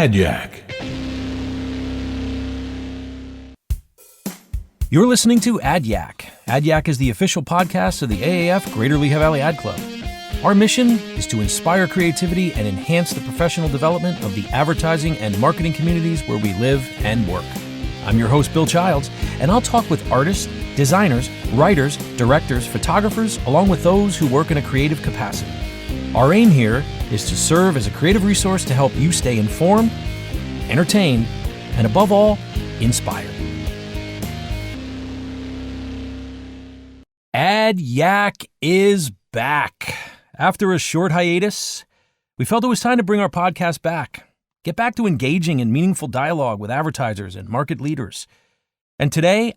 AdYack. You're listening to AdYack. AdYack is the official podcast of the AAF Greater Lehigh Valley Ad Club. Our mission is to inspire creativity and enhance the professional development of the advertising and marketing communities where we live and work. I'm your host, Bill Childs, and I'll talk with artists, designers, writers, directors, photographers, along with those who work in a creative capacity. Our aim here is to serve as a creative resource to help you stay informed, entertained, and above all, inspired. AdYack is back. After a short hiatus, we felt it was time to bring our podcast back. Get back to engaging in meaningful dialogue with advertisers and market leaders. And today,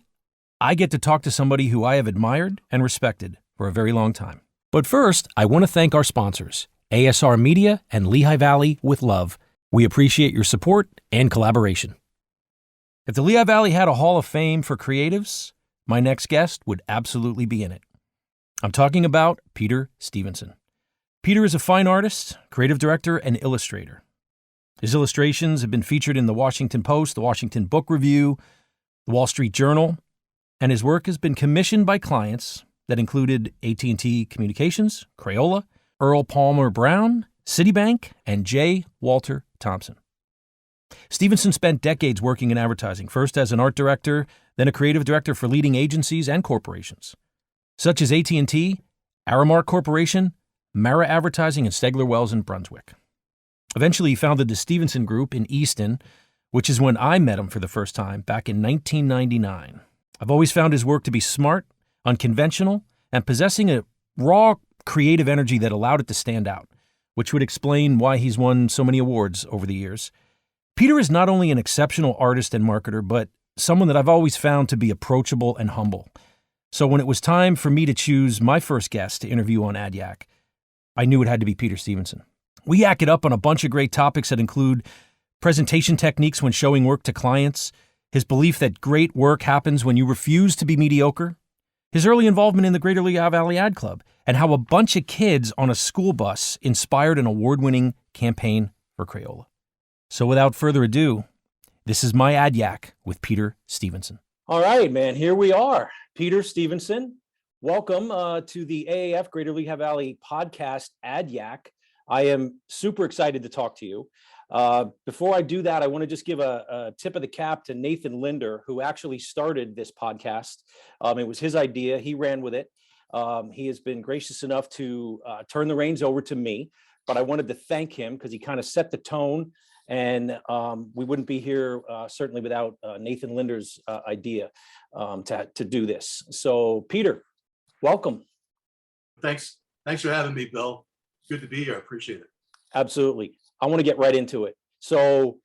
I get to talk to somebody who I have admired and respected for a very long time. But first, I want to thank our sponsors, ASR Media and Lehigh Valley with Love. We appreciate your support and collaboration. If the Lehigh Valley had a Hall of Fame for creatives, my next guest would absolutely be in it. I'm talking about Peter Stevenson. Peter is a fine artist, creative director, and illustrator. His illustrations have been featured in the Washington Post, the Washington Book Review, the Wall Street Journal, and his work has been commissioned by clients that included AT&T Communications, Crayola, Earl Palmer Brown, Citibank, and J. Walter Thompson. Stevenson spent decades working in advertising, first as an art director, then a creative director for leading agencies and corporations, such as AT&T, Aramark Corporation, Mara Advertising, and Stegler Wells in Brunswick. Eventually, he founded the Stevenson Group in Easton, which is when I met him for the first time back in 1999. I've always found his work to be smart, unconventional, and possessing a raw creative energy that allowed it to stand out, which would explain why he's won so many awards over the years. Peter is not only an exceptional artist and marketer, but someone that I've always found to be approachable and humble. So when it was time for me to choose my first guest to interview on AdYack, I knew it had to be Peter Stevenson. We yak it up on a bunch of great topics that include presentation techniques when showing work to clients, his belief that great work happens when you refuse to be mediocre, his early involvement in the Greater Lehigh Valley Ad Club, and how a bunch of kids on a school bus inspired an award-winning campaign for Crayola. So without further ado, this is my AdYack with Peter Stevenson. All right, man, here we are. Peter Stevenson, welcome to the AAF Greater Lehigh Valley podcast AdYack. I am super excited to talk to you. Before I do that, I want to just give a tip of the cap to Nathan Linder, who actually started this podcast. It was his idea. He ran with it. He has been gracious enough to turn the reins over to me, but I wanted to thank him because he kind of set the tone, and we wouldn't be here certainly without Nathan Linder's idea to do this. So, Peter, welcome. Thanks for having me, Bill. Good to be here. I appreciate it. Absolutely. I want to get right into it. So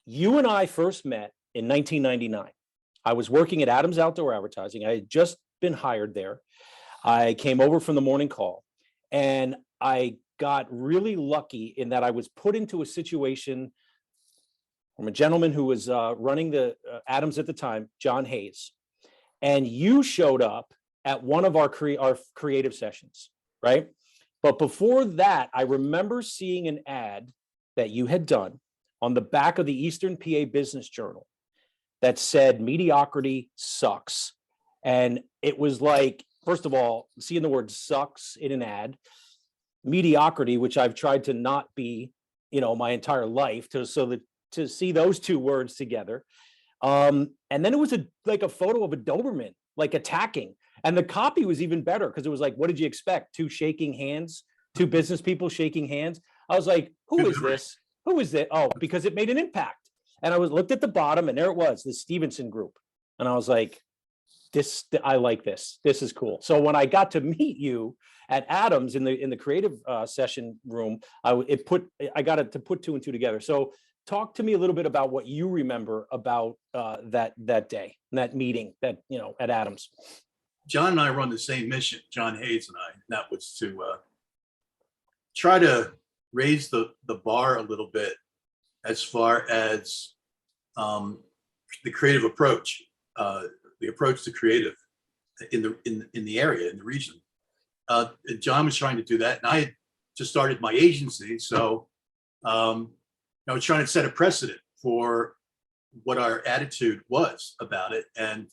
you and I first met in 1999. I was working at Adams Outdoor Advertising. I had just been hired there. I came over from the morning call, and I got really lucky in that I was put into a situation from a gentleman who was running the Adams at the time, John Hayes. And you showed up at one of our creative sessions, right? But before that, I remember seeing an ad that you had done on the back of the Eastern PA Business Journal that said mediocrity sucks. And it was like, first of all, seeing the word sucks in an ad, mediocrity, which I've tried to not be, my entire life, to see those two words together. And then it was a photo of a Doberman, like attacking. And the copy was even better because it was like, what did you expect? Two shaking hands, two business people shaking hands. I was like, who is this? Who is it? Oh, because it made an impact. And I looked at the bottom, and there it was, the Stevenson Group. And I was like, I like this. This is cool. So when I got to meet you at Adams in the creative session room, I got it to put two and two together. So talk to me a little bit about what you remember about that day, that meeting at Adams. John and I run the same mission, John Hayes and I, and that was to try to raise the bar a little bit as far as the creative approach, the approach to creative in the area, in the region. John was trying to do that, and I had just started my agency, so know, trying to set a precedent for what our attitude was about it. And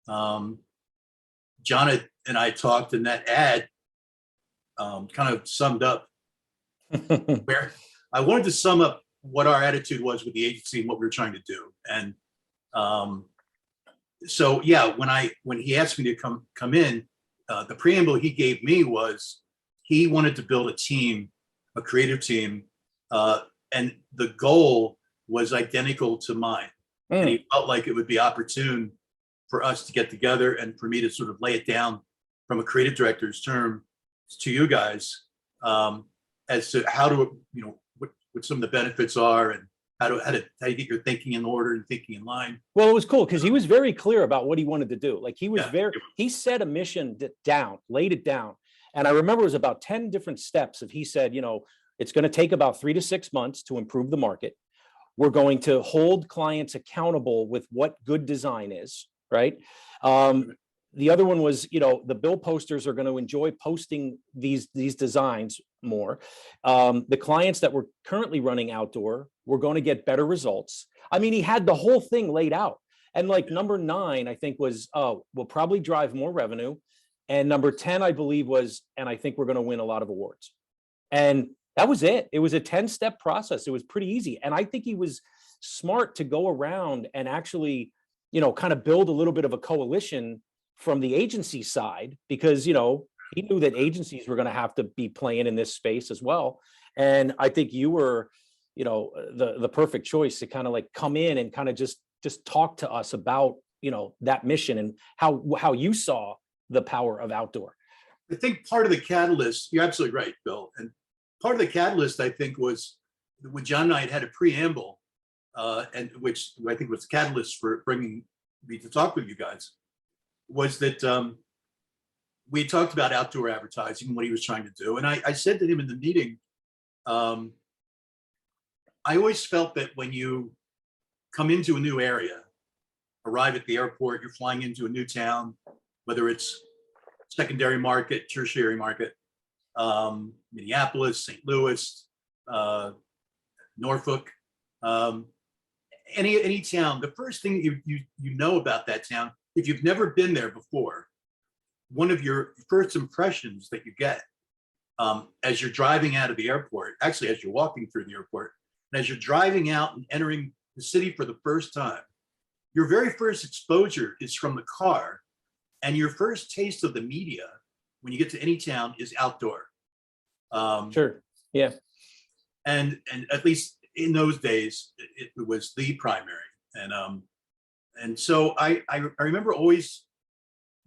John and I talked, and that ad kind of summed up where I wanted to sum up what our attitude was with the agency and what we were trying to do. And so, yeah, when he asked me to come in, the preamble he gave me was he wanted to build a team, a creative team, and the goal was identical to mine. And he felt like it would be opportune for us to get together and for me to sort of lay it down from a creative director's term to you guys as to how to, what some of the benefits are and how you get your thinking in order and thinking in line. Well, it was cool because he was very clear about what he wanted to do. Like he set a mission down, laid it down. And I remember it was about 10 different steps of, he said, it's going to take about 3 to 6 months to improve the market. We're going to hold clients accountable with what good design is, right? The other one was, the bill posters are going to enjoy posting these designs more. The clients that were currently running outdoor were going to get better results. I mean, he had the whole thing laid out. And like number 9, I think was, we'll probably drive more revenue. And number 10, I believe was, and I think we're going to win a lot of awards. And that was it. It was a 10-step process. It was pretty easy. And I think he was smart to go around and actually, kind of build a little bit of a coalition from the agency side, because, he knew that agencies were going to have to be playing in this space as well. And I think you were, the perfect choice to kind of like come in and kind of just talk to us about, that mission and how you saw the power of outdoor. I think part of the catalyst, you're absolutely right, Bill. And part of the catalyst, I think, was when John and I had a preamble, and which I think was the catalyst for bringing me to talk with you guys, was that we talked about outdoor advertising and what he was trying to do. And I said to him in the meeting, I always felt that when you come into a new area, arrive at the airport, you're flying into a new town, whether it's secondary market, tertiary market, Minneapolis, St. Louis, Norfolk, any town, the first thing you know about that town, if you've never been there before, one of your first impressions that you get as you're driving out of the airport, actually as you're walking through the airport, and as you're driving out and entering the city for the first time, your very first exposure is from the car, and your first taste of the media when you get to any town is outdoor. Sure. Yeah. And at least in those days, it was the primary. And so I remember always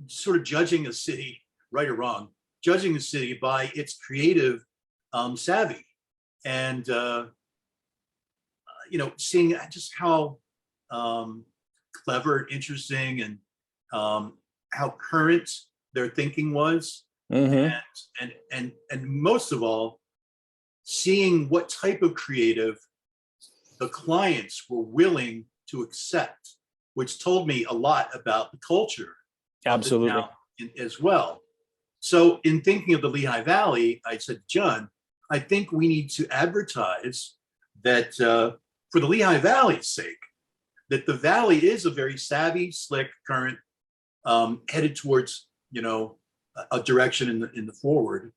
sort of judging a city, right or wrong, judging a city by its creative savvy, and seeing just how clever, interesting, and how current their thinking was, and most of all, seeing what type of creative the clients were willing to accept, which told me a lot about the culture. Absolutely. As well. So in thinking of the Lehigh Valley, I said, John, I think we need to advertise that for the Lehigh Valley's sake, that the Valley is a very savvy, slick, current, headed towards, a direction in the forward.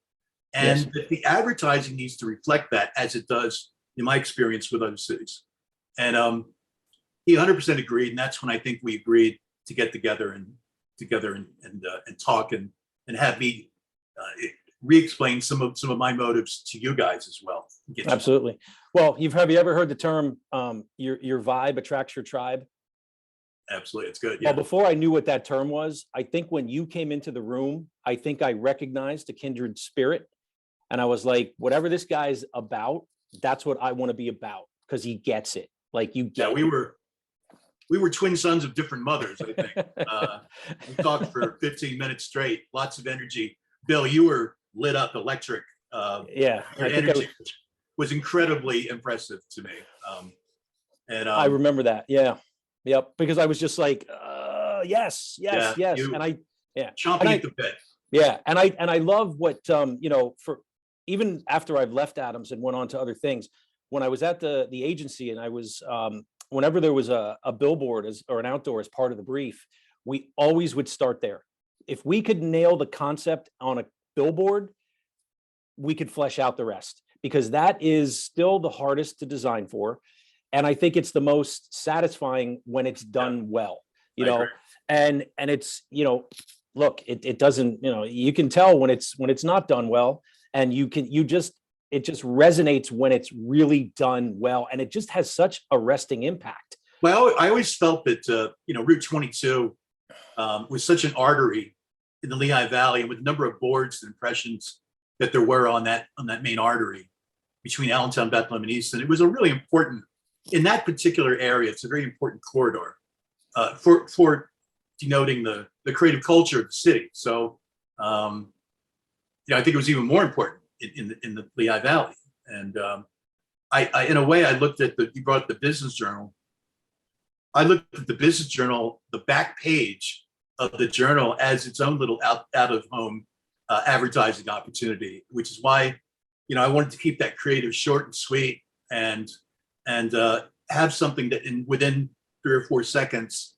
And Yes. that the advertising needs to reflect that, as it does in my experience with other cities. And he 100% agreed. And that's when I think we agreed to get together and talk and have me re-explain some of my motives to you guys as well. Absolutely. Well, have you ever heard the term your vibe attracts your tribe? Absolutely. It's good. Yeah. Well, before I knew what that term was, I think when you came into the room, I think I recognized a kindred spirit. And I was like, whatever this guy's about, that's what I want to be about, because he gets it. Like you get we were twin sons of different mothers, I think. We talked for 15 minutes straight, lots of energy. Bill, you were lit up, electric. Yeah. Your energy was incredibly impressive to me. I remember that. Yeah. Yep. Because I was just like, yes. And chomping at the bit. Yeah. And I love what, for even after I've left Adams and went on to other things, when I was at the agency, and I was whenever there was a billboard or an outdoor as part of the brief, we always would start there. If we could nail the concept on a billboard, we could flesh out the rest, because that is still the hardest to design for. And I think it's the most satisfying when it's done well, you know, and it's, you know, look, it doesn't, you know, you can tell when it's not done well, and it just resonates when it's really done well. And it just has such a arresting impact. Well, I always felt that, you know, Route 22 was such an artery in the Lehigh Valley, and with the number of boards and impressions that there were on that main artery between Allentown, Bethlehem, and Easton, it was a really important, in that particular area, it's a very important corridor for denoting the creative culture of the city. So, you know, I think it was even more important in the Lehigh Valley. And I in a way, I looked at you brought up the Business Journal. I looked at the Business Journal, the back page of the journal, as its own little out of home advertising opportunity, which is why, you know, I wanted to keep that creative short and sweet, and have something that within 3 or 4 seconds,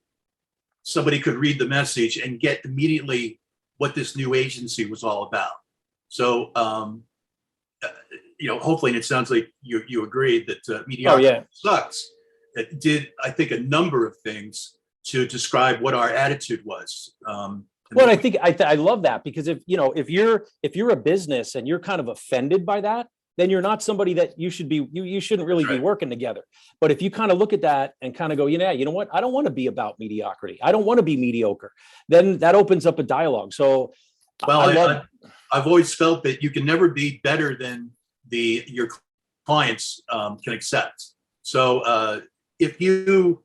somebody could read the message and get immediately what this new agency was all about. So, you know, hopefully, and it sounds like you agreed that mediocrity sucks. It did, I think, a number of things to describe what our attitude was. Well, I think I love that, because if you're a business and you're kind of offended by that, then you're not somebody that you shouldn't really be working together. But if you kind of look at that and kind of go, you know what, I don't want to be about mediocrity. I don't want to be mediocre. Then that opens up a dialogue. So, well, I've always felt that you can never be better than your clients can accept. So if you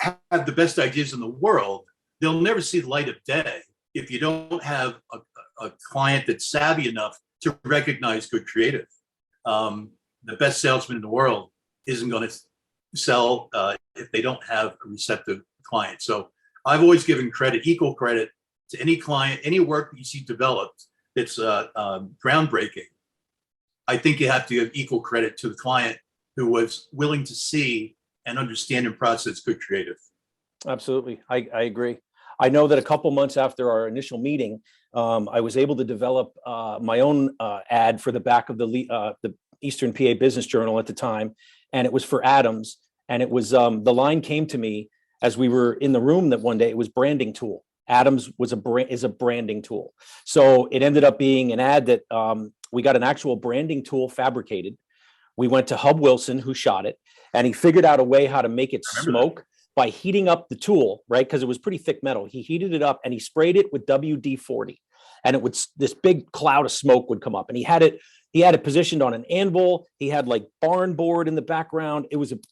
have the best ideas in the world, they'll never see the light of day if you don't have a client that's savvy enough to recognize good creative. The best salesman in the world isn't going to sell if they don't have a receptive client. So I've always given equal credit to any client, any work that you see developed that's groundbreaking. I think you have to give equal credit to the client who was willing to see and understand and process good creative. Absolutely. I agree. I know that a couple months after our initial meeting, I was able to develop my own ad for the back of the Eastern PA Business Journal at the time, and it was for Adams. And it was the line came to me as we were in the room that one day. It was branding tool. Adams is a branding tool. So it ended up being an ad that we got an actual branding tool fabricated. We went to Hub Wilson, who shot it, and he figured out a way how to make it smoke by heating up the tool, right? Because it was pretty thick metal. He heated it up and he sprayed it with WD-40, and this big cloud of smoke would come up. And he had it positioned on an anvil. He had like barn board in the background.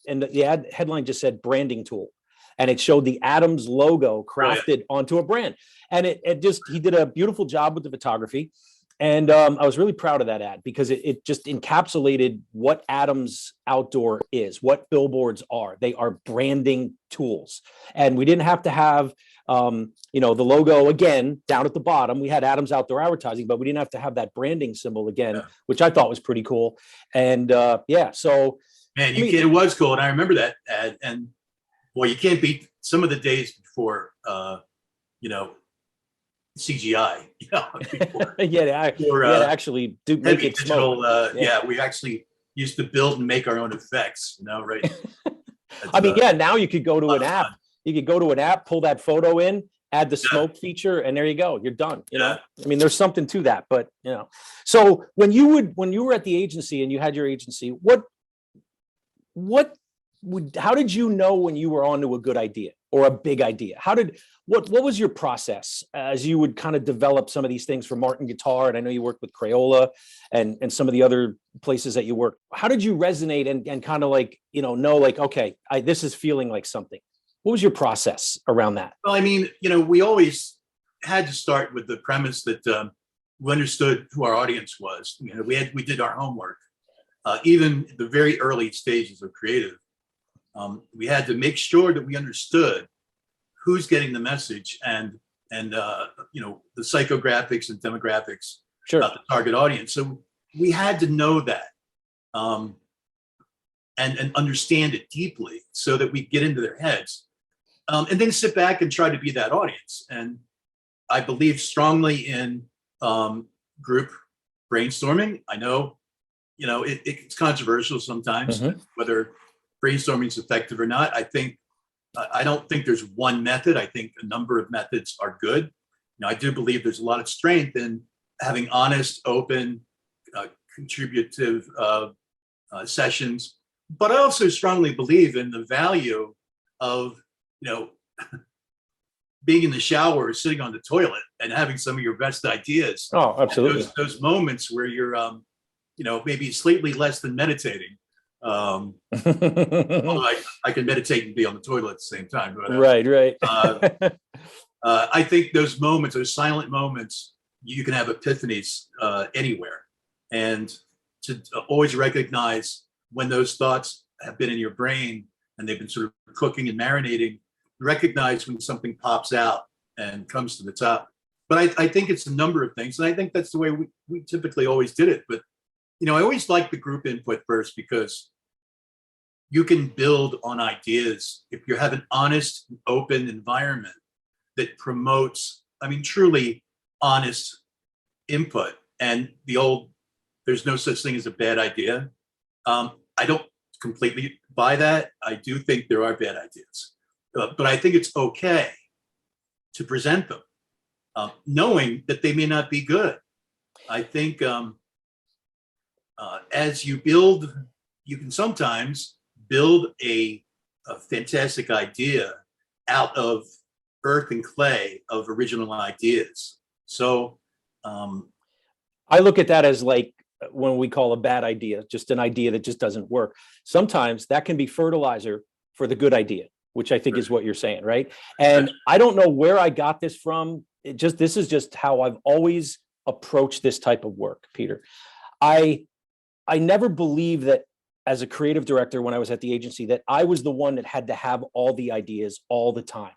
And the ad headline just said branding tool, and it showed the Adams logo crafted onto a brand. And he did a beautiful job with the photography. And I was really proud of that ad, because it just encapsulated what Adams Outdoor is, what billboards are. They are branding tools. And we didn't have to have, the logo again down at the bottom. We had Adams Outdoor Advertising, but we didn't have to have that branding symbol again, which I thought was pretty cool. And so. Man, it was cool. And I remember that ad. And boy, you can't beat some of the days before, CGI, actually do make it digital, we actually used to build and make our own effects, right? Now you could go to an app. You could go to an app, pull that photo in, add the smoke feature, and there you go. You're done. You know, there's something to that, but So when you were at the agency and you had your agency, how did you know when you were onto a good idea or a big idea? What was your process as you would kind of develop some of these things for Martin Guitar? And I know you worked with Crayola and some of the other places that you worked. How did you resonate and kind of okay, this is feeling like something? What was your process around that? Well, we always had to start with the premise that we understood who our audience was. We did our homework, even the very early stages of creative. We had to make sure that we understood who's getting the message and the psychographics and demographics about the target audience. So we had to know that. and understand it deeply so that we get into their heads, and then sit back and try to be that audience. And I believe strongly in group brainstorming. I know, it's controversial sometimes whether brainstorming is effective or not. I don't think there's one method. I think a number of methods are good. I do believe there's a lot of strength in having honest, open, contributive sessions. But I also strongly believe in the value of, being in the shower or sitting on the toilet and having some of your best ideas. Oh, absolutely. Those moments where you're, maybe slightly less than meditating. Although I can meditate and be on the toilet at the same time. But, right. I think those moments, those silent moments, you can have epiphanies anywhere. And to always recognize when those thoughts have been in your brain and they've been sort of cooking and marinating, recognize when something pops out and comes to the top. But I think it's a number of things. And I think that's the way we typically always did it. But, I always like the group input first, because you can build on ideas if you have an honest, open environment that promotes, truly honest input. And there's no such thing as a bad idea. I don't completely buy that. I do think there are bad ideas. But I think it's okay to present them, knowing that they may not be good. I think as you build, you can sometimes build a fantastic idea out of earth and clay of original ideas. So I look at that as like when we call a bad idea, just an idea that just doesn't work. Sometimes that can be fertilizer for the good idea, which I think is what you're saying, right? And I don't know where I got this from. This is just how I've always approached this type of work, Peter. I never believed that as a creative director, when I was at the agency, that I was the one that had to have all the ideas all the time.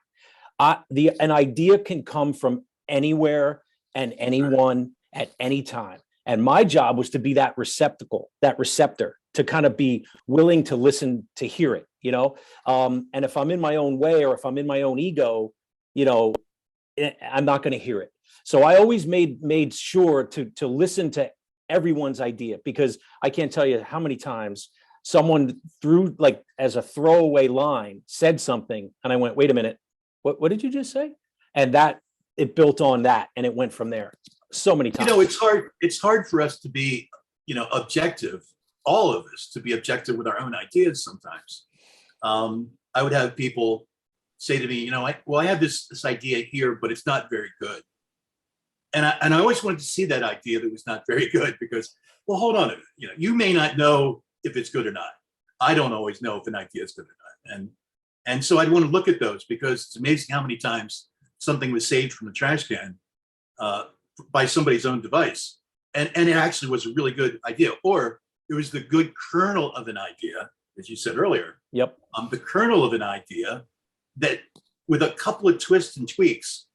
An idea can come from anywhere and anyone at any time. And my job was to be that receptacle, that receptor, to kind of be willing to listen, to hear it, and if I'm in my own way, or if I'm in my own ego, I'm not going to hear it. So I always made sure to listen to everyone's idea, because I can't tell you how many times someone threw, like, as a throwaway line, said something, and I went, wait a minute, what did you just say? And that it built on that, and it went from there so many times. It's hard for us to be, objective, all of us to be objective with our own ideas sometimes. I would have people say to me, I have this idea here, but it's not very good. And I always wanted to see that idea that was not very good, because, well, hold on a minute. You may not know if it's good or not. I don't always know if an idea is good or not. And so I'd want to look at those, because it's amazing how many times something was saved from the trash can by somebody's own device. And it actually was a really good idea. Or it was the good kernel of an idea, as you said earlier. Yep. The kernel of an idea that, with a couple of twists and tweaks.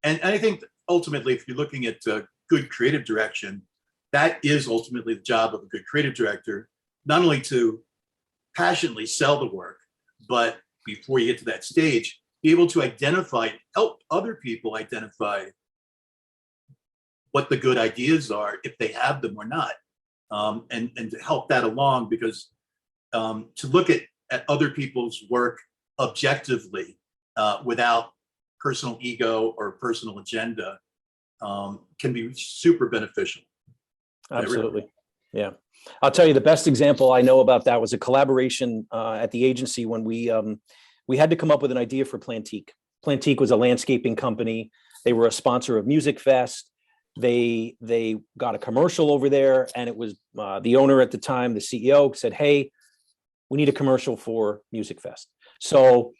And I think ultimately, if you're looking at good creative direction, that is ultimately the job of a good creative director, not only to passionately sell the work, but before you get to that stage, be able to help other people identify what the good ideas are, if they have them or not, and to help that along, because to look at other people's work objectively without personal ego or personal agenda can be super beneficial. Absolutely. Yeah. I'll tell you, the best example I know about that was a collaboration at the agency when we had to come up with an idea for Plantique. Plantique was a landscaping company. They were a sponsor of Music Fest. They got a commercial over there, and it was the owner at the time, the CEO, said, "Hey, we need a commercial for Music Fest." So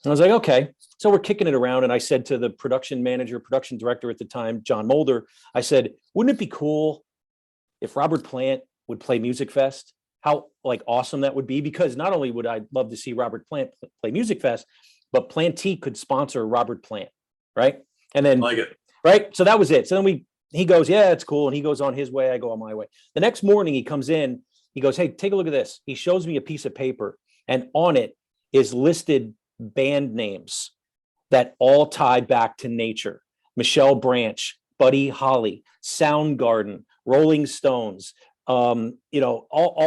I was like, okay. So we're kicking it around, and I said to the production director at the time, John Mulder, I said, "Wouldn't it be cool if Robert Plant would play Music Fest? How awesome that would be, because not only would I love to see Robert Plant play Music Fest, but Plantique could sponsor Robert Plant, right?" And then, like it. Right. So that was it. So then he goes, "Yeah, it's cool." And he goes on his way. I go on my way. The next morning he comes in, he goes, hey, take a look at this. He shows me a piece of paper, and on it is listed band names that all tie back to nature. Michelle Branch, Buddy Holly, Soundgarden, Rolling Stones, all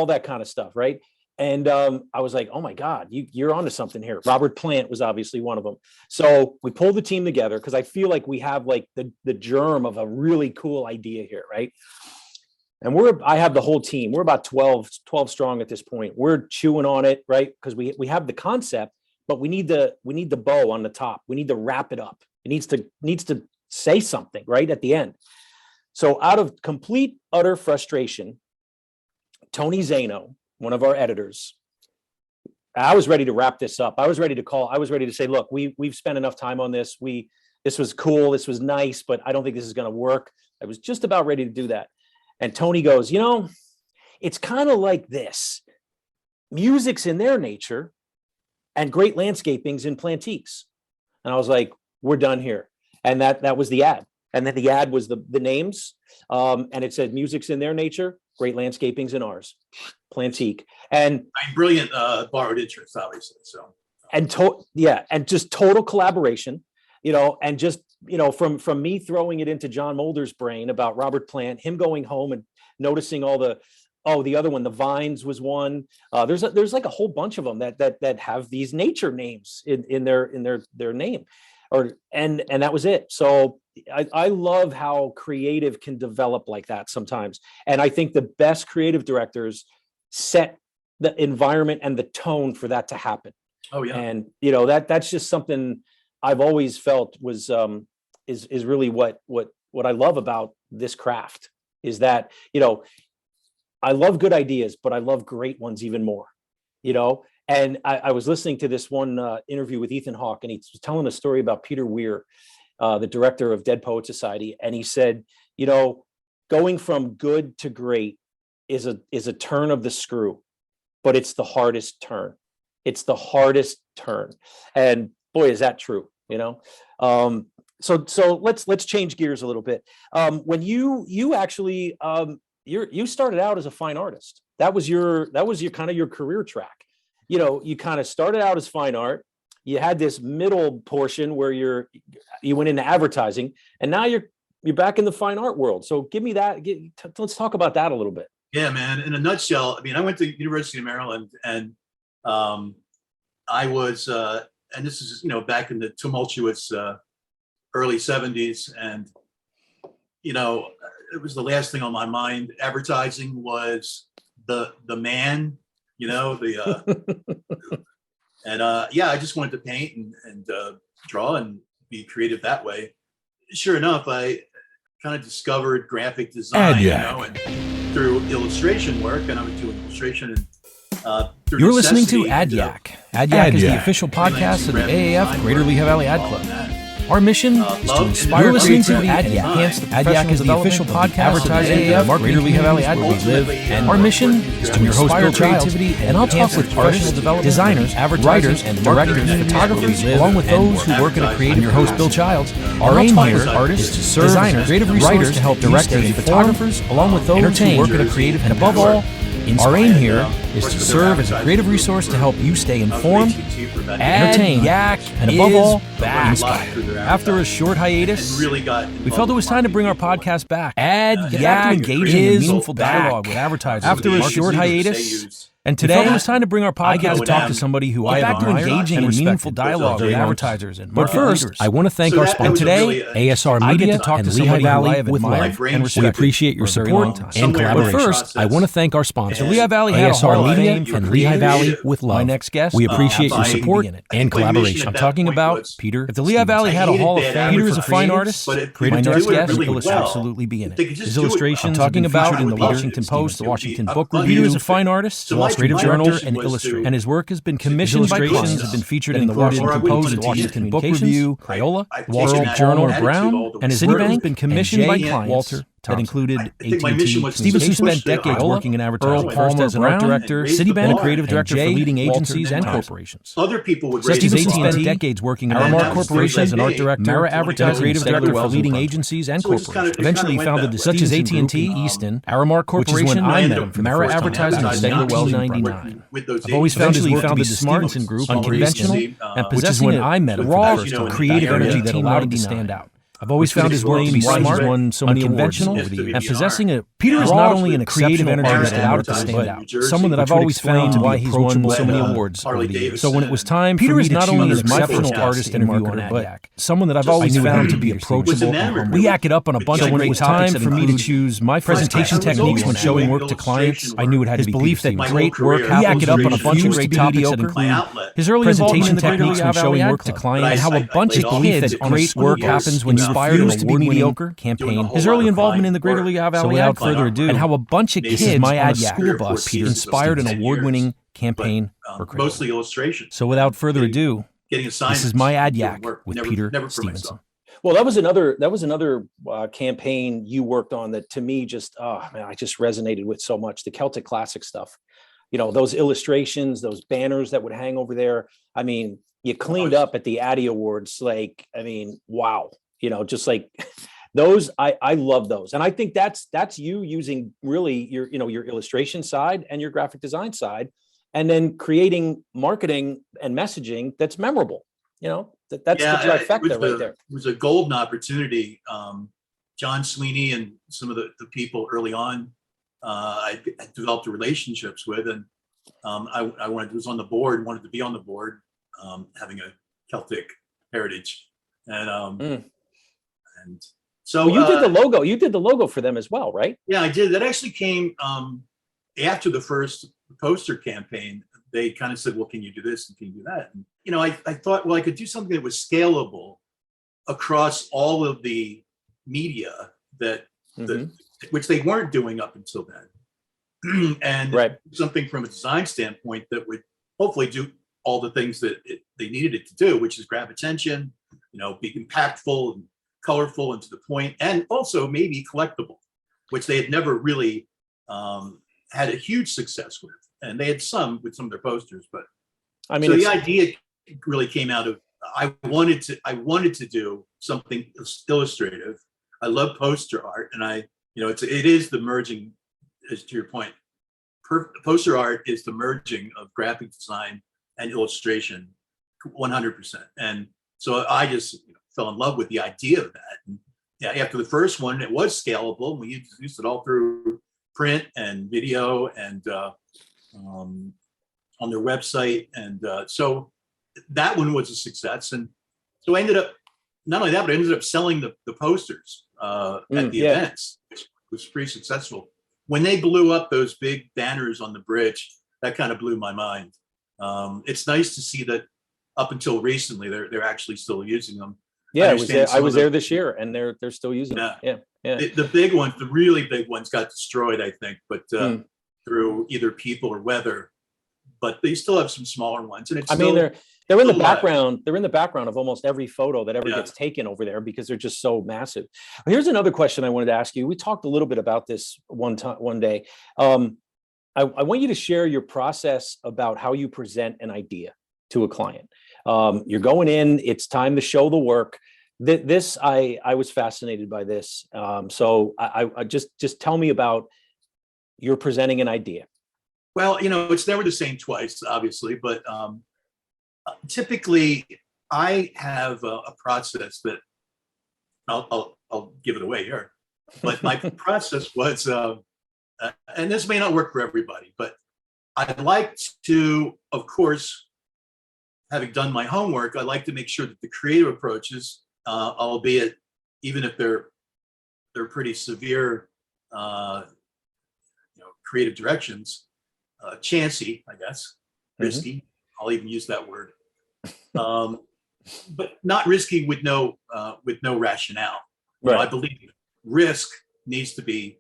that kind of stuff, right? And I was like, oh my God, you're onto something here. Robert Plant was obviously one of them. So we pulled the team together because I feel like we have like the germ of a really cool idea here, right? And I have the whole team. We're about 12 strong at this point. We're chewing on it, right? Because we have the concept, but we need the bow on the top. We need to wrap it up. It needs to say something right at the end. So out of complete, utter frustration, Tony Zano, one of our editors, I was ready to wrap this up. I was ready to say, look, we've spent enough time on this. This was cool. This was nice, but I don't think this is going to work. I was just about ready to do that. And Tony goes, it's kind of like this. Music's in their nature and great landscaping's in Plantiques. And I was like, we're done here. And that was the ad. And then the ad was the names. And it said music's in their nature, great landscaping's in ours. Plantique. And brilliant borrowed interest, obviously. So and just total collaboration, and just from me throwing it into John Mulder's brain about Robert Plant, him going home and noticing all the other one, the Vines was one. There's like a whole bunch of them that have these nature names in their name, and that was it. So I love how creative can develop like that sometimes, and I think the best creative directors set the environment and the tone for that to happen. Oh yeah, and that's just something I've always felt was is really what I love about this craft is that I love good ideas, but I love great ones even more. And I was listening to this one interview with Ethan Hawke, and he was telling a story about Peter Weir, the director of Dead Poet Society, and he said, going from good to great is a turn of the screw, but it's the hardest turn. It's the hardest turn, and boy, is that true. So let's change gears a little bit. When you actually you started out as a fine artist. That was your kind of your career track. You kind of started out as fine art. You had this middle portion where you went into advertising, and now you're back in the fine art world. So give me that. Let's talk about that a little bit. Yeah, man. In a nutshell, I went to University of Maryland, and I was, and this is back in the tumultuous early 70s, and it was the last thing on my mind. Advertising was the man, and I just wanted to paint and draw and be creative that way. Sure enough, I kind of discovered graphic design, AdYack. And through illustration work, and I was doing illustration and You're listening to AdYack. AdYack is the official podcast of the AAF Greater Lehigh Valley Ad Club. Our mission is to inspire. You're listening to AdYack. AdYack is the official podcast of the AAF Greater Lehigh Valley Ad Club. Our mission is to inspire creativity, and I'll talk with artists, designers, writers, and directors, photographers, along with those who work in a creative. I'm your host, Bill Childs. Our aim here is to serve designers, creative writers to help directors, photographers, along with those who work in a creative, and above all, our aim here is to serve as a creative resource to help you stay informed, entertained, and above all, inspired. After a short hiatus, we felt it was time to bring our podcast back. AdYack engaging in meaningful dialogue with advertisers. After a short hiatus, and today it was time to bring our podcast to talk to somebody who I have engaging in meaningful dialogue with advertisers and market leaders. But first, I want to thank our sponsor today, ASR Media, and Lehigh Valley with love and respect. We appreciate your support and collaboration. But first, I want to thank our sponsor, Lehigh Valley ASR Media and Lehigh Valley with love. My next guest, we appreciate your support and collaboration. I'm talking about Peter. If the Lehigh Valley had a Hall of Fame, Peter is a fine artist. My next guest will absolutely be in it. His illustrations talking about in the Washington Post, the Washington Book Review. Peter is a fine artist, illustrative journal, and illustrator, and his work has been commissioned by clients, have been featured in the Washington Post, the Washington Book Review, Crayola, Wall Street Journal, Brown, and his work has been commissioned by clients. Walter that included I think my mission AT&T. was to Stevenson push spent the decades Earl working in advertising. Palmer, First as an art Brown, director, and raised the Citibank, bar, creative and director for Jay leading Walter agencies and Denmark. corporations. Other people would raise Stevens the bar. spent decades working in And Aramark that was Corporation as an art big. director, Mara advertising creative director for leading agencies and So it just corporations. kinda- it Eventually, he kinda founded went the that such as way. AT&T, Easton, Aramark Corporation, I I ended met up him for Mara first time Advertising in advertising St. Louis, working 99. with those I've always found his agencies. work to be smart, unconventional, and possessing a raw, creative energy that allowed him to stand out. I've always found his work to be smart, won so many unconventional, and possessing a Peter is not only an creative energy that allowed him to stand out, someone that I've always found why he's won so many awards over the years. So when it was time, Peter is not only an exceptional artist and marketer, but someone that I've always found to be approachable. We yack it up on a bunch of great topics for me to choose my presentation techniques when showing work to clients. I knew it had to be belief that great work. We yack it up on a bunch of great topics that include his early involvement in the techniques when showing work to clients, and how a bunch of kids great work happens when you inspired an award-mediocre campaign. His early involvement in the Greater Lehigh Valley without further ado, and how a bunch of kids on a school bus inspired an award-winning campaign for creative. Mostly illustrations. So without further ado, Getting this is my AdYack with Peter Stevenson. Well, that was another campaign you worked on that to me just, oh man, I just resonated with so much. The Celtic Classic stuff, those illustrations, those banners that would hang over there. I mean, you cleaned up at the Addy Awards. Like, I mean, wow, just like those, I love those. And I think that's you using really your illustration side and your graphic design side, and then creating marketing and messaging that's memorable. That's the trifecta right there. It was a golden opportunity. John Sweeney and some of the people early on, I developed relationships with, and I was on the board, wanted to be on the board, having a Celtic heritage, and so you did the logo. You did the logo for them as well, right? Yeah, I did. That actually came after the first poster campaign. They kind of said, "Well, can you do this and can you do that?" And, I thought, well, I could do something that was scalable across all of the media which they weren't doing up until then, and something from a design standpoint that would hopefully do all the things that they needed it to do, which is grab attention, be impactful and colorful and to the point, and also maybe collectible, which they had never really had a huge success with. And they had some with some of their posters, but I mean, so the idea really came out of I wanted to do something illustrative. I love poster art, and it is the merging, as to your point. Poster art is the merging of graphic design and illustration, 100%. And so I just fell in love with the idea of that. And yeah, after the first one, it was scalable. We used it all through print and video and on their website, and so that one was a success. And so I ended up not only that, but I ended up selling the posters at the events, which was pretty successful. When they blew up those big banners on the bridge, that kind of blew my mind. It's nice to see that up until recently they're actually still using them. Yeah, I was there this year, and they're still using them. Yeah. The big ones, the really big ones, got destroyed, I think, but through either people or weather. But they still have some smaller ones, and they're in the background. They're in the background of almost every photo that ever gets taken over there because they're just so massive. Here's another question I wanted to ask you. We talked a little bit about this one day. I want you to share your process about how you present an idea to a client. You're going in. It's time to show the work. I was fascinated by this. So I just tell me about you're presenting an idea. Well, it's never the same twice, obviously, but typically I have a process that I'll give it away here. But my process was, and this may not work for everybody, but I'd like to, of course, having done my homework, I like to make sure that the creative approaches, albeit even if they're pretty severe, creative directions, chancy, I guess, risky. I'll even use that word, but not risky with no rationale. Right. I believe risk needs to be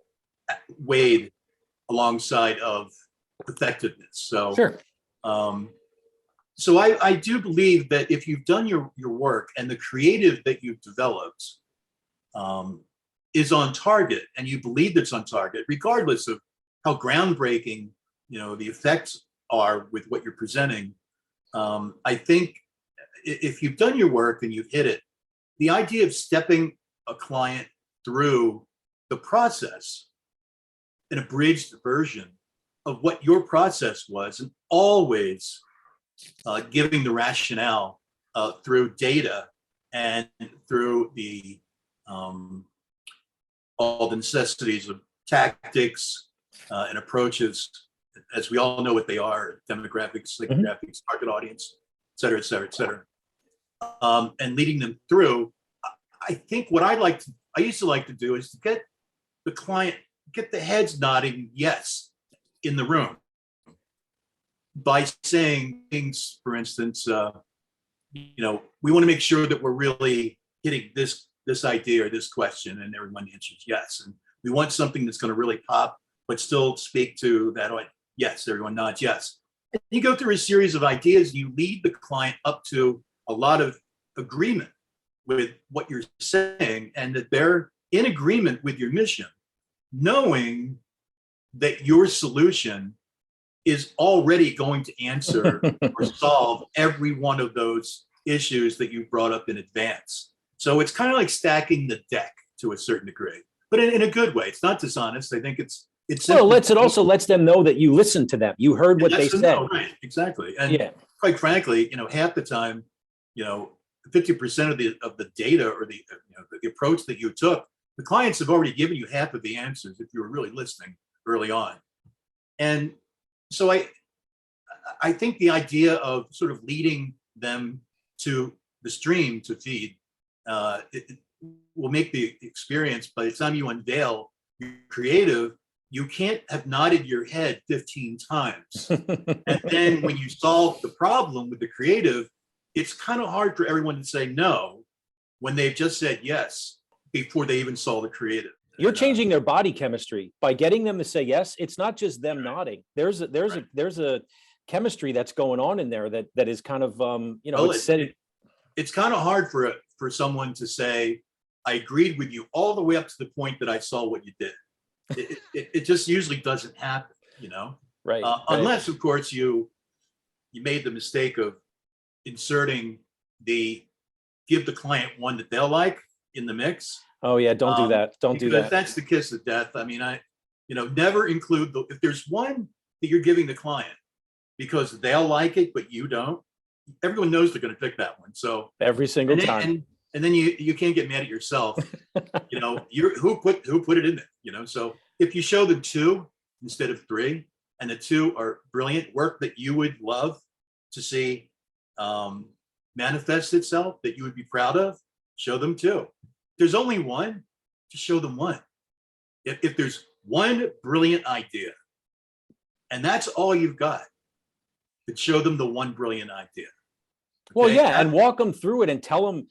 weighed alongside of effectiveness. So, sure. So I do believe that if you've done your work and the creative that you've developed is on target and you believe it's on target, regardless of how groundbreaking, the effects are with what you're presenting. I think if you've done your work and you've hit it, the idea of stepping a client through the process, an abridged version of what your process was, and always giving the rationale through data and through the all the necessities of tactics and approaches, as we all know what they are: demographics, psychographics, target audience, et cetera, et cetera, et cetera, and leading them through. I think what I used to like to do is to get the client, get the heads nodding yes in the room by saying things, for instance, we want to make sure that we're really hitting this idea or this question, and everyone answers yes. And we want something that's going to really pop, but still speak to that. Yes, everyone nods yes. And you go through a series of ideas. You lead the client up to a lot of agreement with what you're saying, and that they're in agreement with your mission, knowing that your solution is already going to answer or solve every one of those issues that you brought up in advance. So it's kind of like stacking the deck to a certain degree, but in a good way. It's not dishonest. I think it's well, it also lets them know that you listened to them. You heard what they said. Right, exactly. And quite frankly, half the time, 50% of the data or the approach that you took, the clients have already given you half of the answers if you were really listening early on. And so I think the idea of sort of leading them to the stream to feed, it will make the experience, by the time you unveil your creative, you can't have nodded your head 15 times. And then when you solve the problem with the creative, it's kind of hard for everyone to say no when they've just said yes before they even saw the creative. You're changing their body chemistry by getting them to say yes. It's not just them nodding. There's a chemistry that's going on in there that is kind of it's kind of hard for someone to say, I agreed with you all the way up to the point that I saw what you did. It just usually doesn't happen, Right. Unless, of course, you made the mistake of inserting give the client one that they'll like in the mix. Oh yeah, don't do that. Don't do that. That's the kiss of death. I mean, never include if there's one that you're giving the client because they'll like it, but you don't. Everyone knows they're going to pick that one. So every single time. And then you can't get mad at yourself. Who put it in there? So if you show them 2 instead of 3, and the 2 are brilliant work that you would love to see manifest itself, that you would be proud of, show them 2. There's only one, just show them 1. If there's one brilliant idea, and that's all you've got, then show them the one brilliant idea. Okay? Well, yeah, and walk them through it and tell them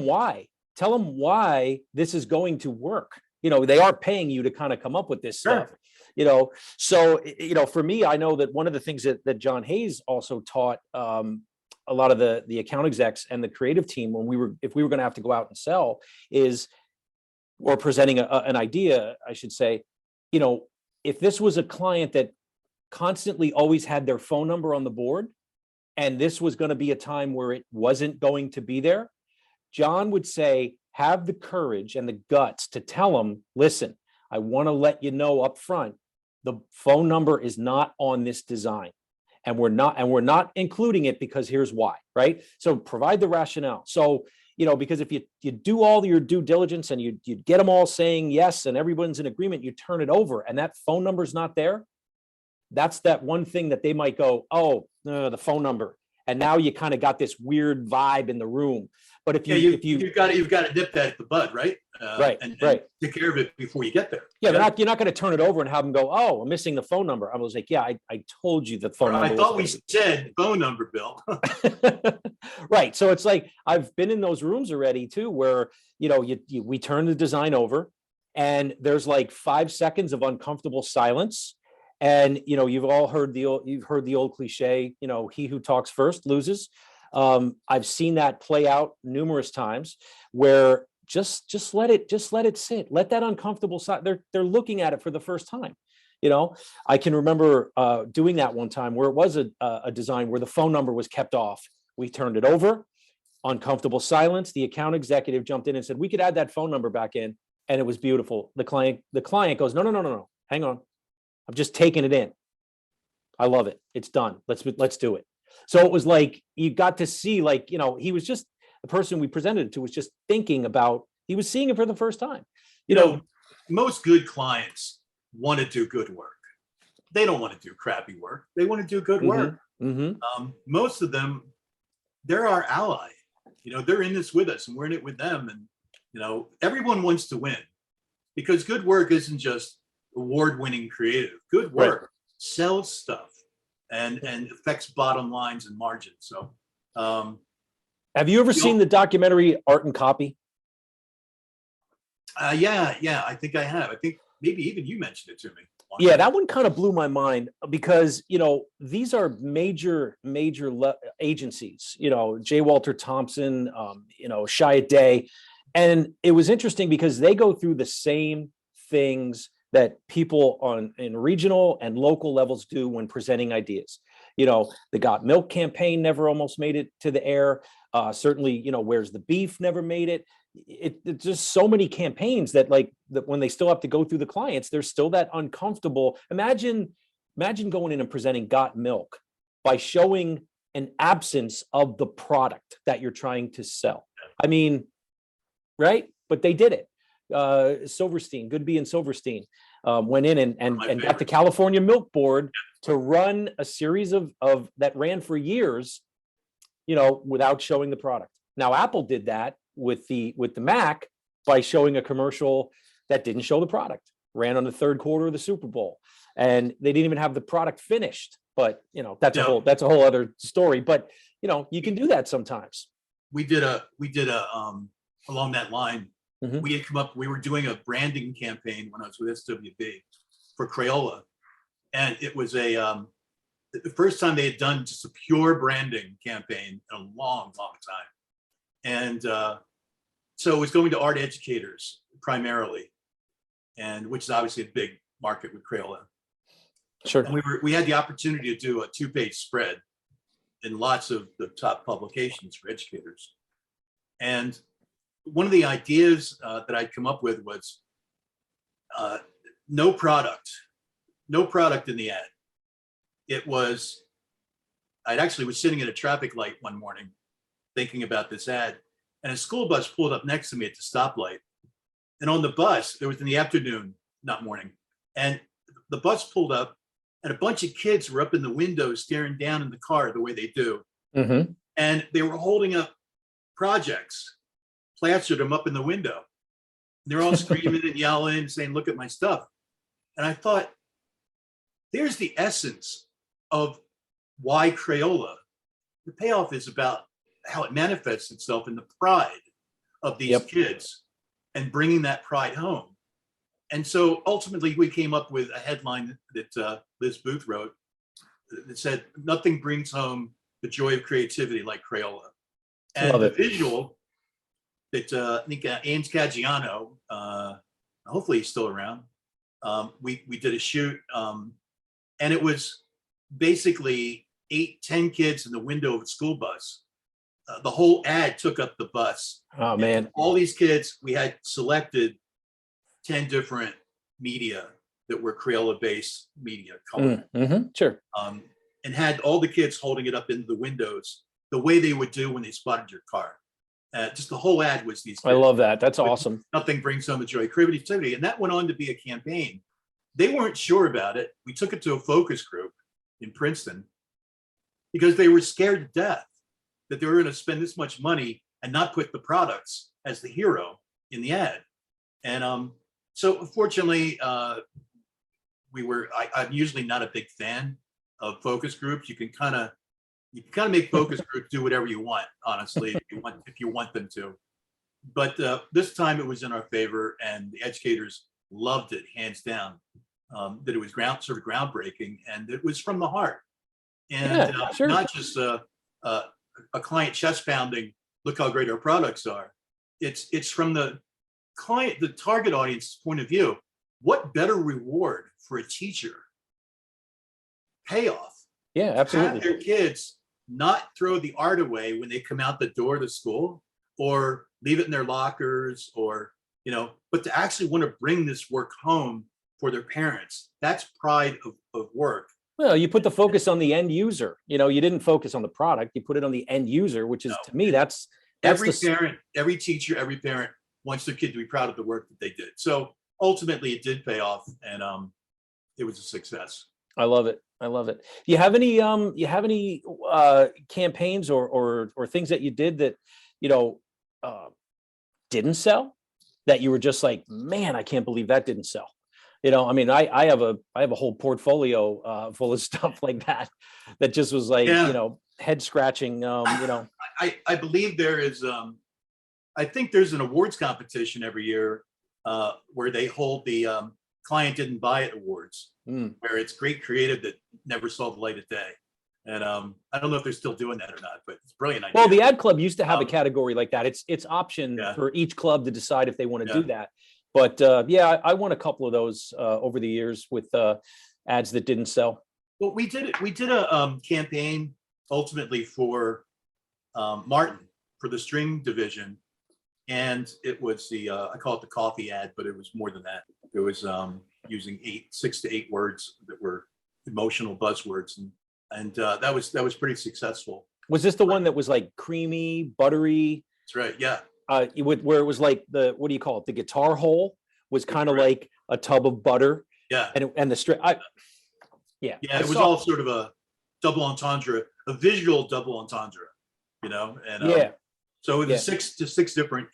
why. Tell them why this is going to work. They are paying you to kind of come up with this stuff. Sure. So for me, I know that one of the things that John Hayes also taught a lot of the account execs and the creative team if we were going to have to go out and sell or presenting an idea, I should say, if this was a client that constantly always had their phone number on the board, and this was going to be a time where it wasn't going to be there, John would say, have the courage and the guts to tell them, listen, I want to let you know up front, the phone number is not on this design. And we're not including it because here's why, right? So provide the rationale. So, because if you do all your due diligence and you get them all saying yes and everyone's in agreement, you turn it over and that phone number's not there, that's that one thing that they might go, oh, no, the phone number. And now you kind of got this weird vibe in the room. But if you've got to nip that at the bud, right? And take care of it before you get there. Yeah, you're not going to turn it over and have them go, oh, I'm missing the phone number. I was like, yeah, I told you the phone number. I thought we said phone number, Bill. Right. So it's like I've been in those rooms already too, where we turn the design over, and there's like 5 seconds of uncomfortable silence. And you've heard the old cliche, he who talks first loses. I've seen that play out numerous times where just let it sit. Let that uncomfortable side. They're looking at it for the first time. You know, I can remember doing that one time where it was a design where the phone number was kept off. We turned it over, uncomfortable silence. The account executive jumped in and said, we could add that phone number back in. And it was beautiful. The client goes, no. Hang on. I'm just taking it in. I love it. It's done. Let's do it. So it was like, you got to see, like, you know, he was just, the person we presented it to was just thinking about, he was seeing it for the first time. You know, most good clients want to do good work. They don't want to do crappy work. They want to do good work. Most of them, they're our ally. You know, they're in this with us and we're in it with them. And, you know, everyone wants to win, because good work isn't just award-winning creative. Good work sells stuff and affects bottom lines and margins. So, have you ever seen the documentary Art and Copy? Yeah, I think I have. I think maybe even you mentioned it to me. Yeah, that one kind of blew my mind, because, you know, these are major agencies, you know, J. Walter Thompson, you know, Shia Day. And it was interesting because they go through the same things that people in regional and local levels do when presenting ideas. You know, the Got Milk campaign never almost made it to the air. Certainly, you know, Where's the Beef never made it. It's just so many campaigns that, like, that when they still have to go through the clients, there's still that uncomfortable. Imagine going in and presenting Got Milk by showing an absence of the product that you're trying to sell. I mean, right? But they did it. Silverstein, Goodby and Silverstein went in and got the California Milk Board to run a series of that ran for years, you know, without showing the product. Now, Apple did that with the Mac by showing a commercial that didn't show the product, ran on the third quarter of the Super Bowl, and they didn't even have the product finished. But, you know, that's a whole other story. But, you know, you can do that sometimes. We did a along that line. We were doing a branding campaign when I was with SWB for Crayola, and it was the first time they had done just a pure branding campaign in a long time. And so it was going to art educators primarily, and which is obviously a big market with Crayola. Sure. And we had the opportunity to do a 2-page spread in lots of the top publications for educators. And one of the ideas that I'd come up with was no product in the ad. It was, I actually was sitting at a traffic light one morning thinking about this ad, and a school bus pulled up next to me at the stoplight. And on the bus, it was in the afternoon, not morning, and the bus pulled up, and a bunch of kids were up in the window staring down in the car the way they do. And they were holding up projects, plastered them up in the window. They're all screaming and yelling and saying, look at my stuff. And I thought, there's the essence of why Crayola. The payoff is about how it manifests itself in the pride of these kids and bringing that pride home. And so ultimately we came up with a headline that Liz Booth wrote that said, nothing brings home the joy of creativity like Crayola. And the visual that I think Ames Caggiano, hopefully he's still around, we did a shoot, and it was basically 8-10 kids in the window of a school bus. The whole ad took up the bus. Oh, man. All these kids, we had selected 10 different media that were Crayola-based media color. Sure. And had all the kids holding it up into the windows the way they would do when they spotted your car. Just the whole ad was these kids. I love that. That's awesome. Nothing brings home the joy of creativity. And that went on to be a campaign. They weren't sure about it. We took it to a focus group in Princeton because they were scared to death that they were going to spend this much money and not put the products as the hero in the ad. And so unfortunately, I'm usually not a big fan of focus groups. You can kind of make focus groups do whatever you want, honestly, if you want them to. But this time it was in our favor, and the educators loved it, hands down. That it was sort of groundbreaking, and it was from the heart, and not just a client chest pounding. Look how great our products are. it's from the client, the target audience's point of view. What better reward for a teacher? Payoff. Yeah, Have absolutely. their kids not throw the art away when they come out the door to school, or leave it in their lockers, or, but to actually want to bring this work home for their parents. That's pride of work. Well, you put the focus on the end user. You didn't focus on the product. You put it on the end user, which is, to me, that's every parent, every teacher, every parent wants their kid to be proud of the work that they did. So ultimately it did pay off, and it was a success. I love it. I love it. Do you have any campaigns or things that you did that, didn't sell, that you were just like, man, I can't believe that didn't sell? I mean, I have a whole portfolio full of stuff like that just was like, head scratching, I believe there is, I think there's an awards competition every year where they hold the client didn't buy it awards, where it's great creative that never saw the light of day. And I don't know if they're still doing that or not, but it's a brilliant idea. Well, the ad club used to have a category like that. It's option for each club to decide if they want to do that. But I won a couple of those over the years with ads that didn't sell. Well, we did a campaign ultimately for Martin, for the string division. And it was I call it the coffee ad, but it was more than that. It was using 6 to 8 words that were emotional buzzwords. And that was pretty successful. Was this the one that was like creamy, buttery? That's right. Yeah. Where it was like what do you call it? The guitar hole was kind of like a tub of butter. Yeah. And the string. Yeah. It was all sort of a double entendre, a visual double entendre, and so it was 6 different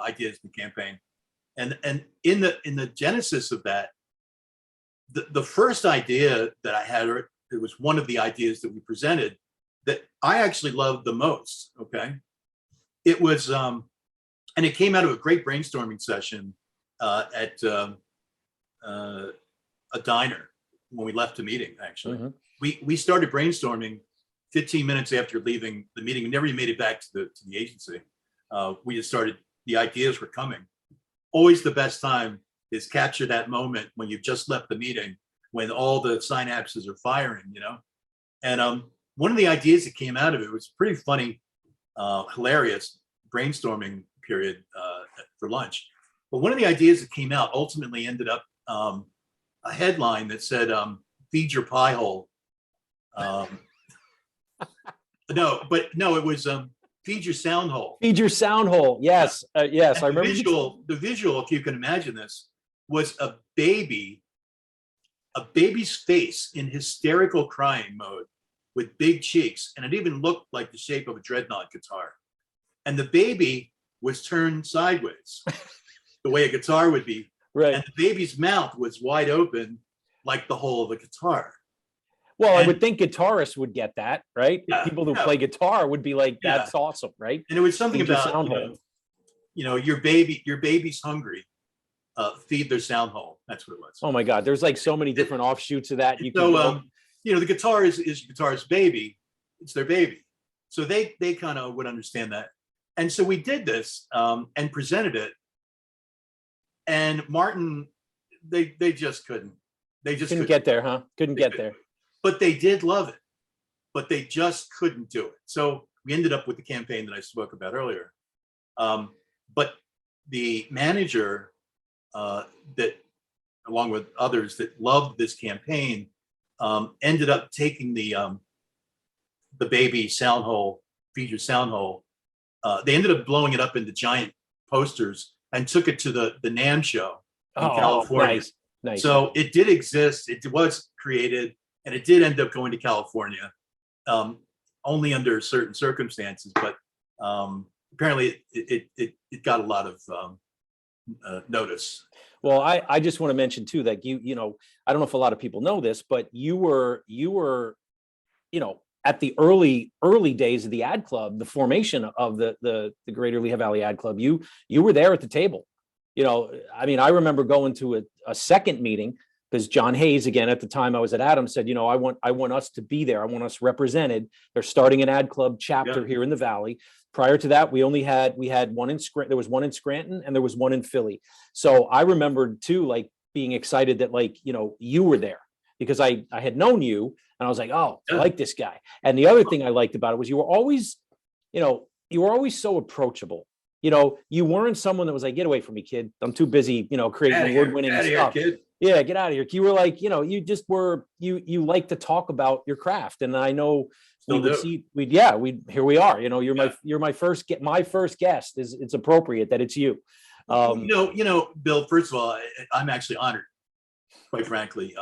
ideas in the campaign, and in the genesis of that, the first idea that I had, or it was one of the ideas that we presented that I actually loved the most. Okay, it was and it came out of a great brainstorming session at a diner when we left the meeting. Actually, we started brainstorming 15 minutes after leaving the meeting. We never even made it back to the agency. We just started. The ideas were coming. Always the best time is capture that moment when you've just left the meeting, when all the synapses are firing, And one of the ideas that came out of it was pretty funny, hilarious brainstorming period for lunch. But one of the ideas that came out ultimately ended up a headline that said, "Feed your pie hole." No, it was "Feed your sound hole." Feed your sound hole. Yes, yes, I remember. The visual, if you can imagine this, was a baby's face in hysterical crying mode with big cheeks, and it even looked like the shape of a dreadnought guitar. And the baby was turned sideways, the way a guitar would be. Right. And the baby's mouth was wide open, like the hole of a guitar. Well, I would think guitarists would get that, right? Yeah, people who play guitar would be like, "That's awesome," right? And it was something Feed your about sound hole. Your baby's hungry. Feed their sound hole. That's what it was. Oh my God, there's like so many different offshoots of that. The guitar is guitar's baby. It's their baby. So they kind of would understand that. And so we did this and presented it. And Martin, they just couldn't. They just couldn't get there, huh? Couldn't get there. But they did love it. But they just couldn't do it. So we ended up with the campaign that I spoke about earlier. But the manager that, along with others that loved this campaign, ended up taking the baby sound hole, feed your sound hole. They ended up blowing it up into giant posters and took it to the NAMM show in California. Nice. So it did exist. It was created, and it did end up going to California, only under certain circumstances. But apparently, it got a lot of notice. Well, I just want to mention too that I don't know if a lot of people know this, but you were at the early days of the ad club, the formation of the Greater Lehigh Valley Ad Club. You were there at the table. I mean, I remember going to a second meeting because John Hayes, again, at the time I was at Adams, said, I want us to be there. I want us represented. They're starting an ad club chapter here in the Valley. Prior to that, we had one in Scranton. There was one in Scranton and there was one in Philly. So I remembered too, like being excited that you were there, because I had known you and I was like, oh, I like this guy. And the other thing I liked about it was you were always so approachable. You weren't someone that was like, get away from me, kid. I'm too busy, creating award-winning stuff. Yeah, get out of here. You were like, you just were, you like to talk about your craft. And I know here we are, you're my first guest. It's appropriate that it's you. Bill, first of all, I'm actually honored, quite frankly.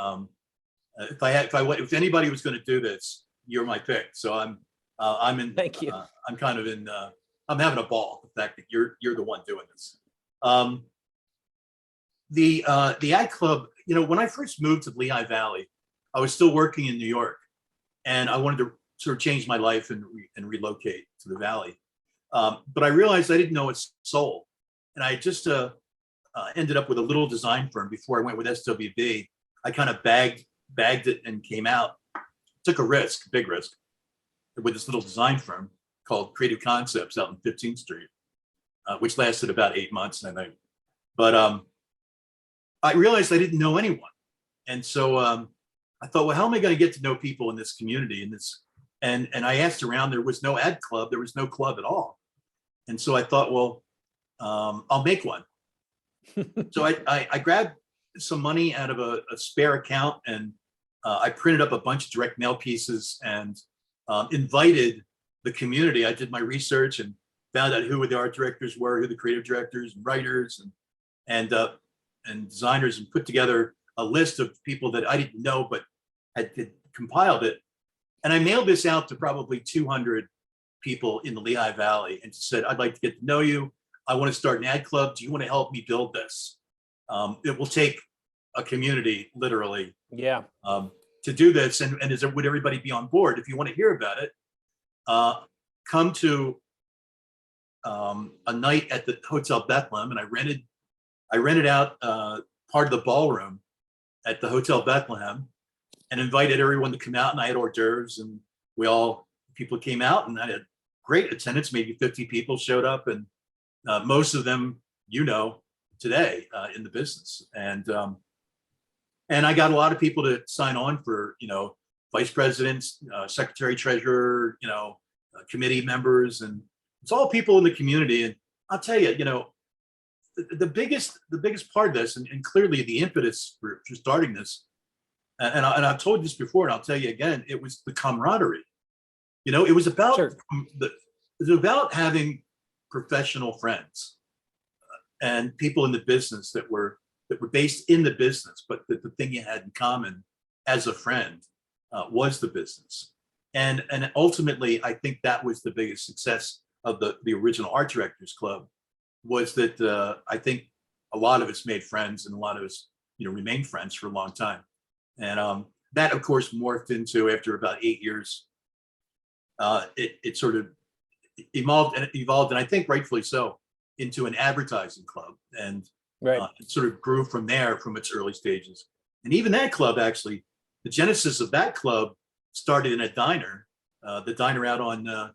If anybody was going to do this, you're my pick. So thank you. I'm having a ball. The fact that you're the one doing this. The ad club, when I first moved to Lehigh Valley, I was still working in New York, and I wanted to sort of change my life and relocate to the Valley. But I realized I didn't know its soul, and I just ended up with a little design firm before I went with SWB. I kind of bagged it and came out. Took a big risk, with this little design firm called Creative Concepts out on 15th Street, which lasted about 8 months, I think. But I realized I didn't know anyone. And so I thought, well, how am I going to get to know people in this community? And I asked around, there was no ad club. There was no club at all. And so I thought, well, I'll make one. So I grabbed some money out of a spare account, and I printed up a bunch of direct mail pieces and invited the community. I did my research and found out who the art directors were, who the creative directors and writers and designers, and put together a list of people that I didn't know but had compiled it. And I mailed this out to probably 200 people in the Lehigh Valley and said, I'd like to get to know you. I want to start an ad club. Do you want to help me build this? It will take a community, literally, to do this. And would everybody be on board? If you want to hear about it, come to a night at the Hotel Bethlehem. And I rented out part of the ballroom at the Hotel Bethlehem and invited everyone to come out. And I had hors d'oeuvres, and people came out, and I had great attendance. Maybe 50 people showed up, and most of them, today in the business. And I got a lot of people to sign on for, vice presidents, secretary, treasurer, committee members, and it's all people in the community. And I'll tell you, the biggest part of this, and clearly the impetus for starting this, and I've told this before, and I'll tell you again, it was the camaraderie. It was about it was about having professional friends and people in the business that were based in the business, but the thing you had in common as a friend was the business. And ultimately, I think that was the biggest success of the original Art Directors Club, was that I think a lot of us made friends, and a lot of us, remained friends for a long time. And that, of course, morphed into, after about 8 years, it sort of evolved, and I think rightfully so, into an advertising club. And it sort of grew from there, from its early stages. And even that club, actually, the genesis of that club started in a diner, the diner out on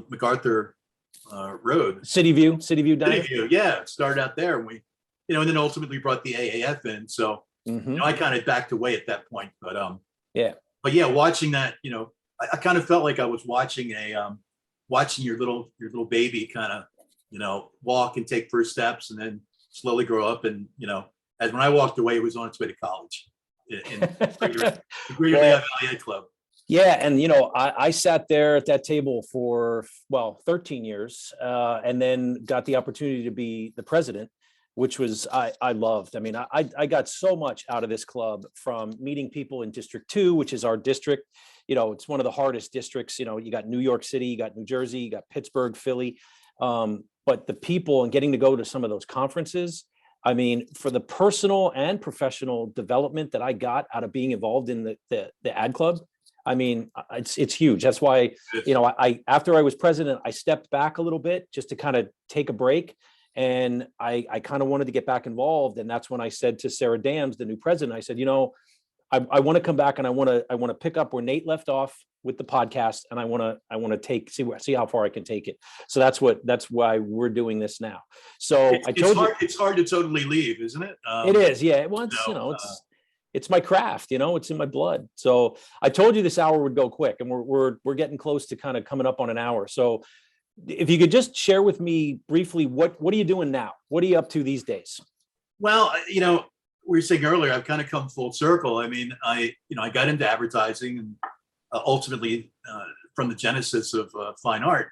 MacArthur Road. City View Diner. City View, yeah. It started out there, and and then ultimately brought the AAF in. So I kind of backed away at that point, but watching that, I kind of felt like I was watching watching your little baby kind of, walk and take first steps, and then slowly grow up. And as when I walked away, it was on its way to college in the Greater Lehigh Valley Ed Club. Yeah. And, I sat there at that table for, 13 years, and then got the opportunity to be the president, which was, I loved. I mean, I got so much out of this club, from meeting people in District 2, which is our district. It's one of the hardest districts. You got New York City, you got New Jersey, you got Pittsburgh, Philly. But the people, and getting to go to some of those conferences, I mean, for the personal and professional development that I got out of being involved in the ad club, I mean, it's huge. That's why, I after I was president, I stepped back a little bit just to kind of take a break. And I kind of wanted to get back involved. And that's when I said to Sarah Dams, the new president, I said, I want to come back and I want to pick up where Nate left off with the podcast, and I want to see how far I can take it. So that's why we're doing this now. So it's hard to totally leave, isn't it? It is, yeah. Well, it's my craft, it's in my blood. So I told you this hour would go quick, and we're getting close to kind of coming up on an hour. So if you could just share with me briefly, what are you doing now? What are you up to these days? Well, we were saying earlier, I've kind of come full circle. I mean, I got into advertising, and ultimately from the genesis of fine art.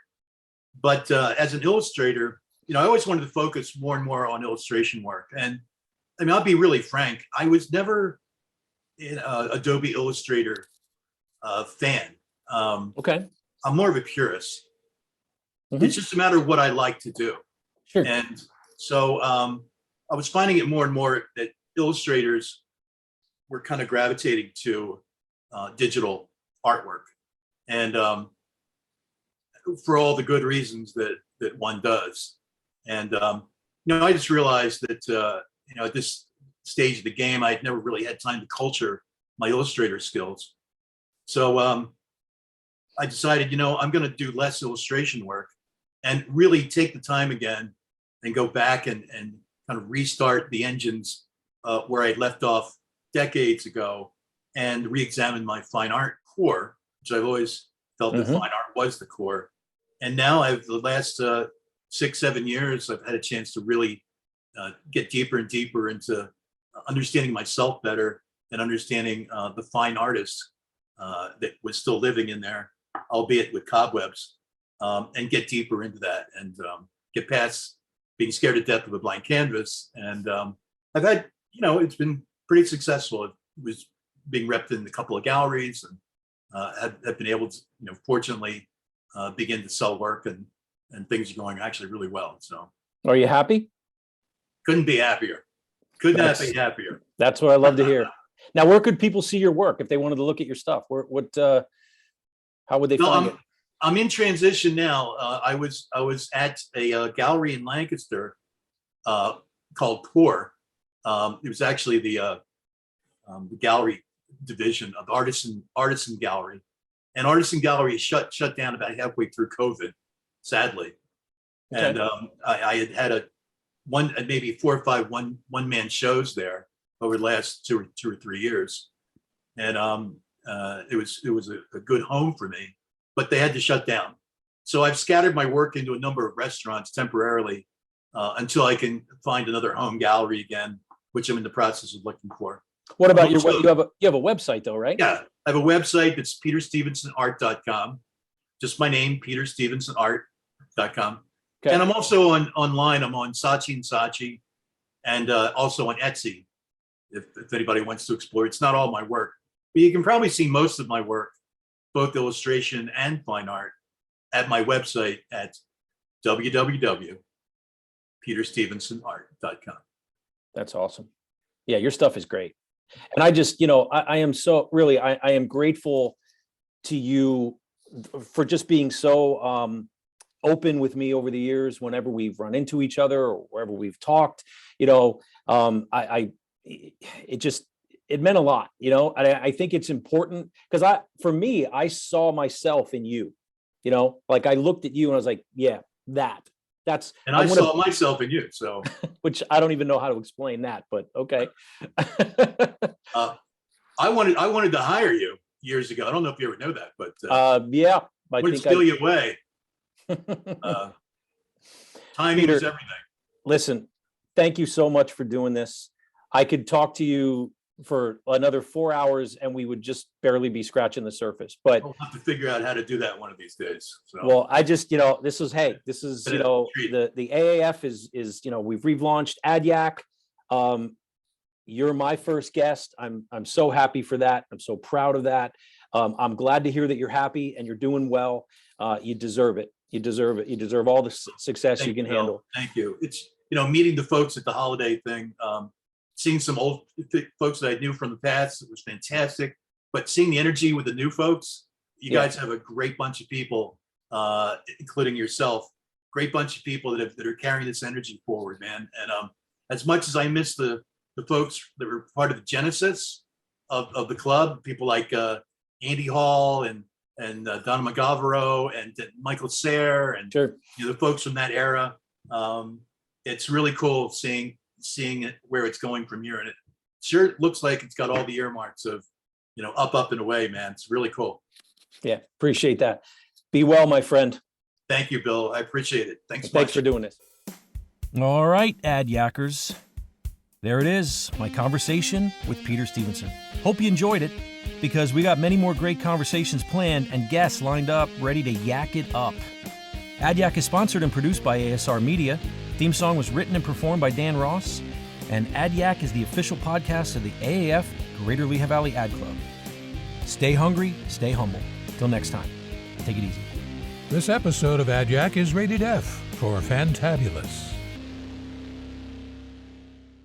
But as an illustrator, I always wanted to focus more and more on illustration work. And I mean, I'll be really frank, I was never an Adobe Illustrator fan. Okay. I'm more of a purist. Mm-hmm. It's just a matter of what I like to do. Sure. And so I was finding it more and more that illustrators were kind of gravitating to digital artwork, and for all the good reasons that one does. And I just realized that at this stage of the game, I'd never really had time to culture my illustrator skills. So I decided, I'm going to do less illustration work and really take the time again and go back and kind of restart the engines where I left off decades ago, and re-examine my fine art core, which I've always felt that fine art was the core. And now the last 6-7 years, I've had a chance to really get deeper and deeper into understanding myself better and understanding the fine artist that was still living in there, albeit with cobwebs, and get deeper into that and get past being scared to death of a blank canvas. And I've had, it's been pretty successful. It was being repped in a couple of galleries, and have been able to, fortunately begin to sell work, and things are going actually really well. So are you happy? Couldn't be happier. Could not be happier. That's what I love to hear. Now, where could people see your work if they wanted to look at your stuff? How would they find it? I'm in transition now. I was at a gallery in Lancaster called Poor. It was actually the gallery division of Artisan Gallery, and Artisan Gallery shut down about halfway through COVID, sadly. Okay. And I had maybe 4 or 5 one-man shows there over the last 2 or 3 years, and it was a good home for me, but they had to shut down. So I've scattered my work into a number of restaurants temporarily until I can find another home gallery again, which I'm in the process of looking for. What about you have a website though, right? Yeah, I have a website that's peterstevensonart.com. Just my name, peterstevensonart.com. Okay. And I'm also online. I'm on Saatchi and Saatchi, and also on Etsy. If anybody wants to explore, it's not all my work, but you can probably see most of my work, both illustration and fine art, at my website at www.peterstevensonart.com. That's awesome. Yeah, your stuff is great. And I just, I am so really, I am grateful to you for just being so open with me over the years, whenever we've run into each other or wherever we've talked. It meant a lot, I think it's important because for me, I saw myself in you, like I looked at you and I was like, yeah, that's, and I saw myself in you. So, which I don't even know how to explain that, but okay. I wanted to hire you years ago. I don't know if you ever know that, but yeah, I would steal you away. Timing Peter, is everything. Listen, thank you so much for doing this. I could talk to you for another 4 hours and we would just barely be scratching the surface, but I'll have to figure out how to do that one of these days. So. Well, I just, this is the AAF is, we've relaunched AdYack. You're my first guest. I'm so happy for that. I'm so proud of that. I'm glad to hear that you're happy and you're doing well. You deserve it. You deserve it. You deserve all the success you can handle. Thank you. It's, meeting the folks at the holiday thing, seeing some old folks that I knew from the past, it was fantastic. But seeing the energy with the new folks, you guys have a great bunch of people, including yourself, great bunch of people that are carrying this energy forward, man. And as much as I miss the folks that were part of the genesis of the club, people like Andy Hall and Donna McGavero and Michael Sayre and Sure. the folks from that era. It's really cool seeing it where it's going from here, and it sure looks like it's got all the earmarks of up and away, man. It's really cool. Yeah, appreciate that. Be well, my friend. Thank you, Bill. I appreciate it. Thanks for doing this. All right, AdYackers. There it is, my conversation with Peter Stevenson. Hope you enjoyed it, because we got many more great conversations planned and guests lined up ready to yak it up. AdYack is sponsored and produced by ASR Media. Theme song was written and performed by Dan Ross. And AdYack is the official podcast of the AAF Greater Lehigh Valley Ad Club. Stay hungry, stay humble. Till next time, take it easy. This episode of AdYack is rated F for Fantabulous.